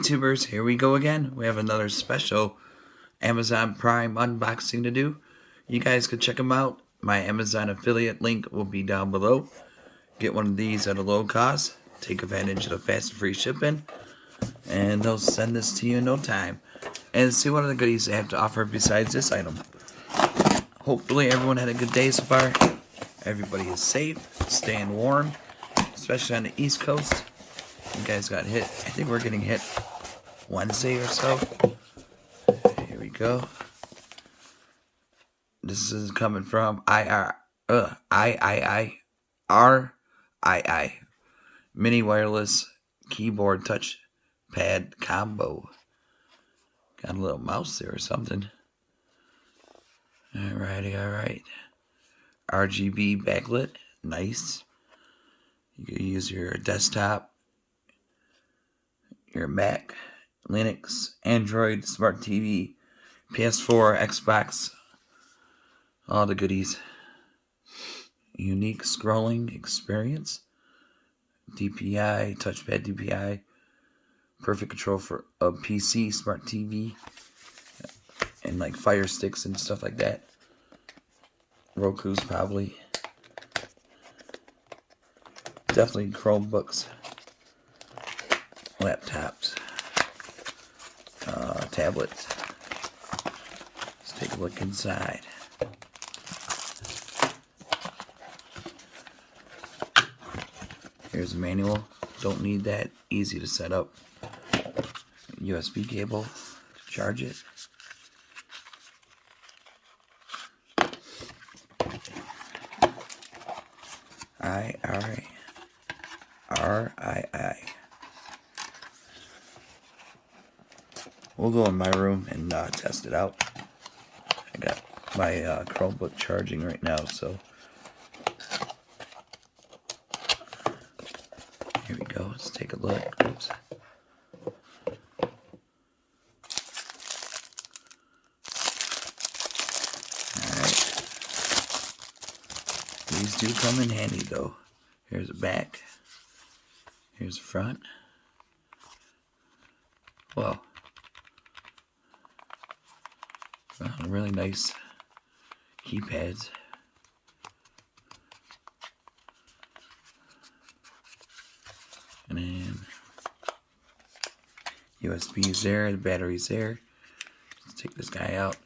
YouTubers, here we go again. We have another special Amazon Prime unboxing to do. You guys can check them out. My Amazon affiliate link will be down below. Get one of these at a low cost. Take advantage of the fast and free shipping. And they'll send this to you in no time. And see what other goodies they have to offer besides this item. Hopefully everyone had a good day so far. Everybody is safe, staying warm, especially on the East Coast. You guys got hit. I think we're getting hit Wednesday or so. Here we go. This is coming from III Mini Wireless Keyboard Touchpad Combo. Got a little mouse there or something. Alright. RGB Backlit. Nice. You can use your desktop, your Mac, Linux, Android, Smart TV, PS4, Xbox, all the goodies. Unique scrolling experience. DPI, touchpad DPI. Perfect control for a PC, Smart TV, and like Fire Sticks and stuff like that. Roku's probably. Definitely Chromebooks, laptops, tablets. Let's take a look inside. Here's a manual. Don't need that. Easy to set up. USB cable to charge it. RII. We'll go in my room and test it out. I got my Chromebook charging right now, so here we go. Let's take a look. Oops. Alright. These do come in handy though. Here's the back. Here's the front. Well, really nice keypads. And then USB's there, the battery's there. Let's take this guy out.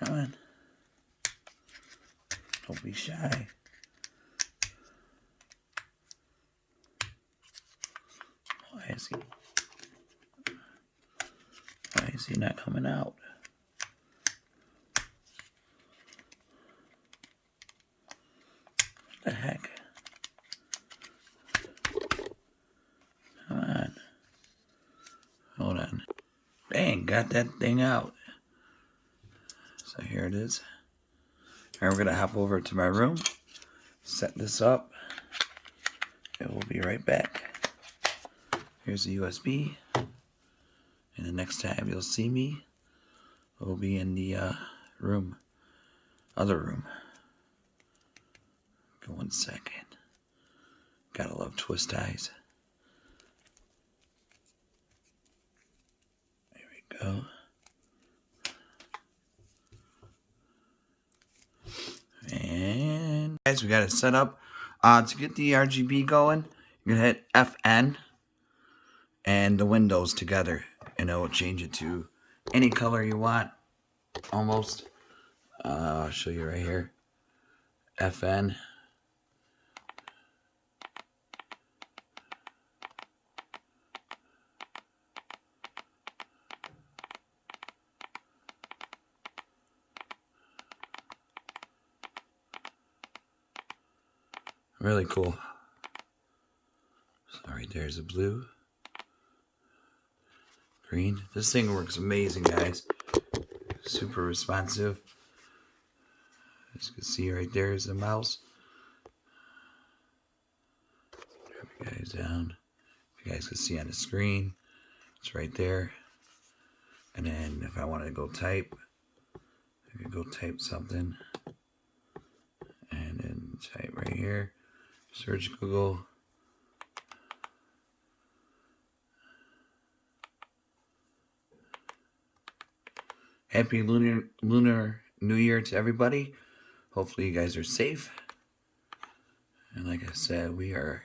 Come on. Don't be shy. Why is he not coming out? What the heck? Come on. Hold on. Dang, got that thing out. So here it is. Alright, we're going to hop over to my room, set this up, and we'll be right back. Here's the USB, and the next time you'll see me, we'll be in the other room. Go 1 second. Gotta love twist ties. There we go. And guys, we got it set up. To get the RGB going, you're gonna hit FN and the windows together, and it will change it to any color you want. Almost. I'll show you right here. FN. Really cool. So right there's a blue. Green. This thing works amazing, guys. Super responsive. As you can see right there is the mouse. Drop you guys down. If you guys can see on the screen, it's right there. And then if I want to go type, I can go type something. And then type right here. Search Google. Happy Lunar New Year to everybody. Hopefully you guys are safe. And like I said, we are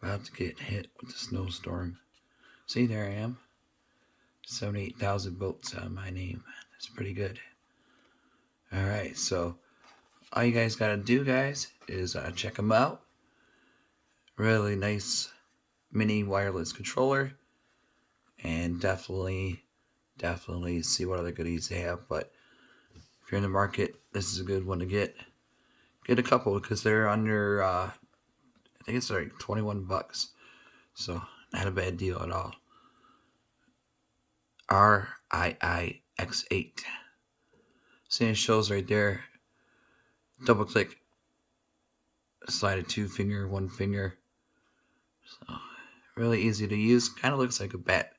about to get hit with the snowstorm. See, there I am. 78,000 votes on my name. That's pretty good. Alright, so all you guys gotta do, guys, is check them out. Really nice mini wireless controller. And definitely see what other goodies they have. But if you're in the market, this is a good one to get. Get a couple because they're under, I think it's like 21 bucks. So not a bad deal at all. RIIX8. See, it shows right there. Double click. Slide a 2-finger, 1-finger. So really easy to use. Kind of looks like a bat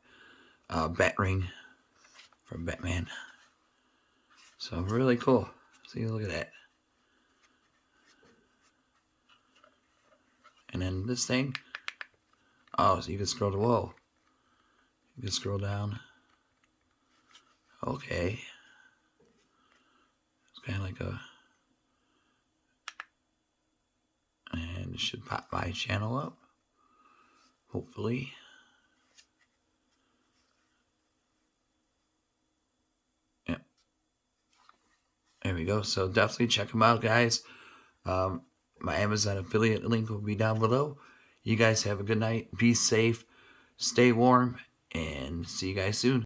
ring from Batman. So really cool. See, look at that. And then this thing. Oh, so you can scroll to whoa. You can scroll down. Okay. It's kind of like a. And it should pop my channel up. Hopefully. Yep. There we go. So definitely check them out, guys. My Amazon affiliate link will be down below. You guys have a good night. Be safe. Stay warm. And see you guys soon.